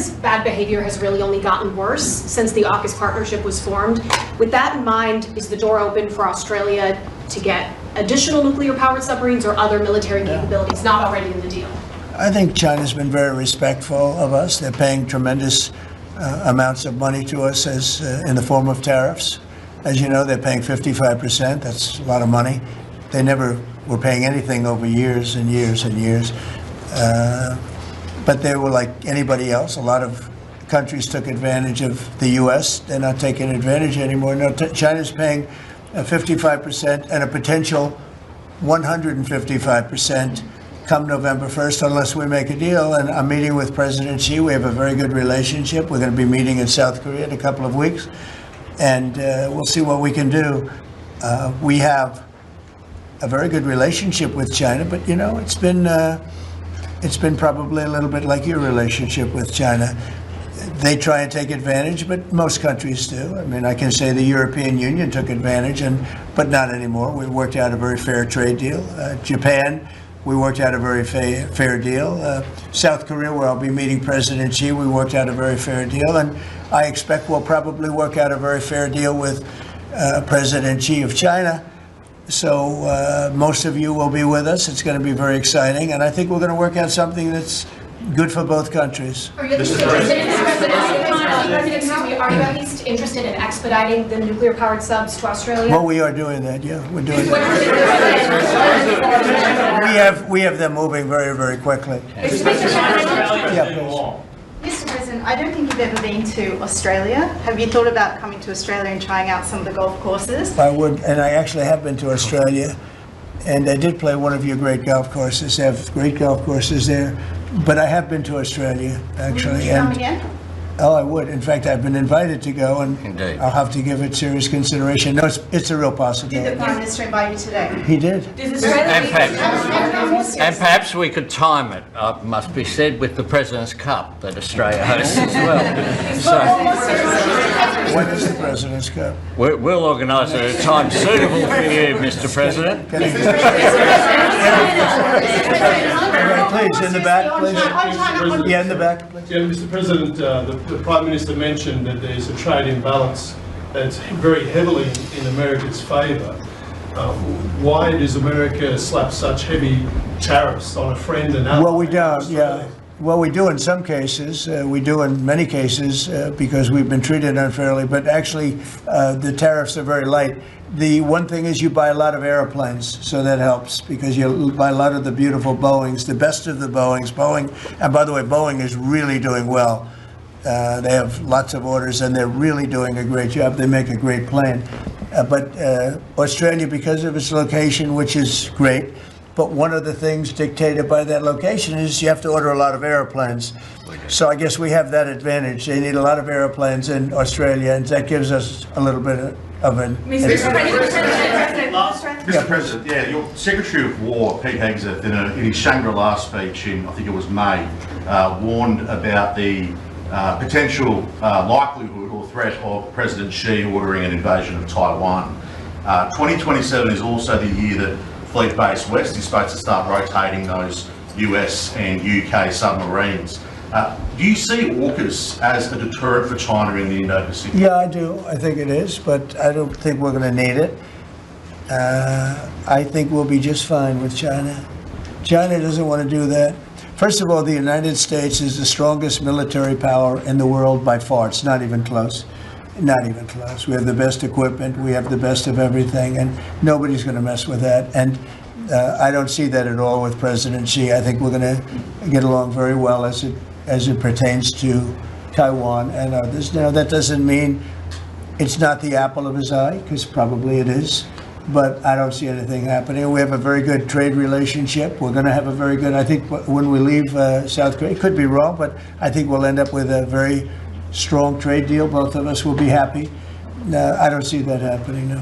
China's bad behavior has really only gotten worse since the AUKUS partnership was formed. With that in mind, is the door open for Australia to get additional nuclear-powered submarines or other military capabilities not already in the deal? I think China's been very respectful of us. They're paying tremendous amounts of money to us as in the form of tariffs. As you know, they're paying 55%. That's a lot of money. They never were paying anything over years and years and years. But they were like anybody else. A lot of countries took advantage of the U.S. They're not taking advantage anymore. No, China's paying 55% and a potential 155% come November 1st, unless we make a deal. And I'm meeting with President Xi. We have a very good relationship. We're going to be meeting in South Korea in a couple of weeks. And we'll see what we can do. We have a very good relationship with China, but you know, it's been probably a little bit like your relationship with China. They try and take advantage, but most countries do. I mean, I can say the European Union took advantage, but not anymore. We worked out a very fair trade deal. Japan, we worked out a very fair deal. South Korea, where I'll be meeting President Xi, we worked out a very fair deal. And I expect we'll probably work out a very fair deal with President Xi of China. So most of you will be with us. It's going to be very exciting. And I think we're going to work out something that's good for both countries. Are you at least interested in expediting the nuclear-powered subs to Australia? Well, we are doing that, yeah. We're doing that. We have them moving very, very quickly. Yeah, please. Mr. President, I don't think you've ever been to Australia. Have you thought about coming to Australia and trying out some of the golf courses? I would, and I actually have been to Australia, and I did play one of your great golf courses. They have great golf courses there, but I have been to Australia, actually. Would you come again? Oh, I would. In fact, I've been invited to go, and Indeed. I'll have to give it serious consideration. No, it's a real Did possibility. the Prime Minister invite you today? He did. And perhaps we could time it, must be said, with the President's Cup that Australia hosts as well. When is the President's Cup? We'll organise it at a time suitable for you, Mr. President. Please, in the back, please. Yeah, in the back, please. Yeah, Mr. President, the Prime Minister mentioned that there's a trade imbalance that's very heavily in America's favour. Why does America slap such heavy tariffs on a friend and ally? Well, we don't, yeah. Well, we do in some cases. We do in many cases because we've been treated unfairly. But actually, the tariffs are very light. The one thing is you buy a lot of airplanes, so that helps because you buy a lot of the beautiful Boeings, the best of the Boeings. Boeing, and by the way, Boeing is really doing well. They have lots of orders, and they're really doing a great job. They make a great plane. But Australia, because of its location, which is great, but one of the things dictated by that location is you have to order a lot of airplanes. So I guess we have that advantage. They need a lot of airplanes in Australia, and that gives us a little bit of an advantage. Mr. President, yeah, your Secretary of War, Pete Hegseth, in his Shangri-La speech in, I think it was May, warned about the potential likelihood or threat of President Xi ordering an invasion of Taiwan. 2027 is also the year that Fleet Base West is supposed to start rotating those US and UK submarines. Do you see AUKUS as a deterrent for China in the Indo-Pacific? Yeah, I do. I think it is, but I don't think we're going to need it. I think we'll be just fine with China. China doesn't want to do that. First of all, the United States is the strongest military power in the world by far. It's not even close. Not even close. We have the best equipment. We have the best of everything, and nobody's going to mess with that. And I don't see that at all with President Xi. I think we're going to get along very well as it pertains to Taiwan and others. Now, that doesn't mean it's not the apple of his eye, because probably it is. But I don't see anything happening. We have a very good trade relationship. We're going to have a very good, I think, when we leave South Korea, it could be wrong, but I think we'll end up with a very strong trade deal. Both of us will be happy. I don't see that happening, no.